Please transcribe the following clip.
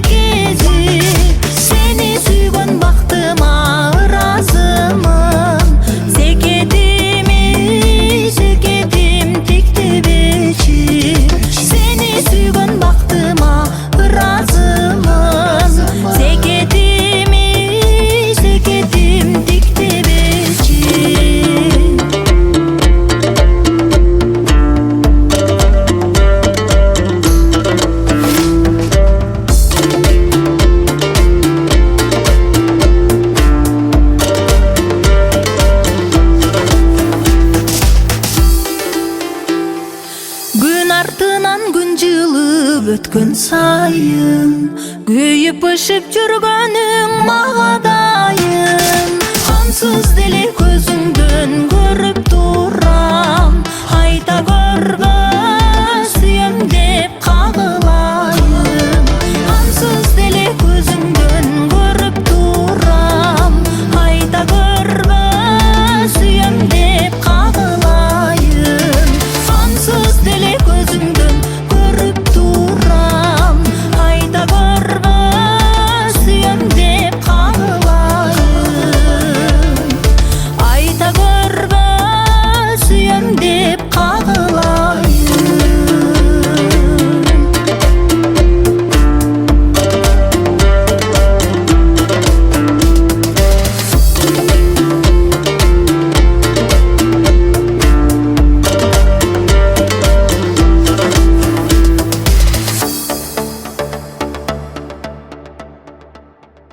кези, сени сүйгөн бактыма ыраазымын. Секетим тиктебечи, сени сүйгөн бактыма ыраазымын. Секетим тиктебечи. Күн артынан күн жылып өткөн сайын, күйүп ышып жүргөнүң мага дайын. Ансыз деле көзүңдөн көрүп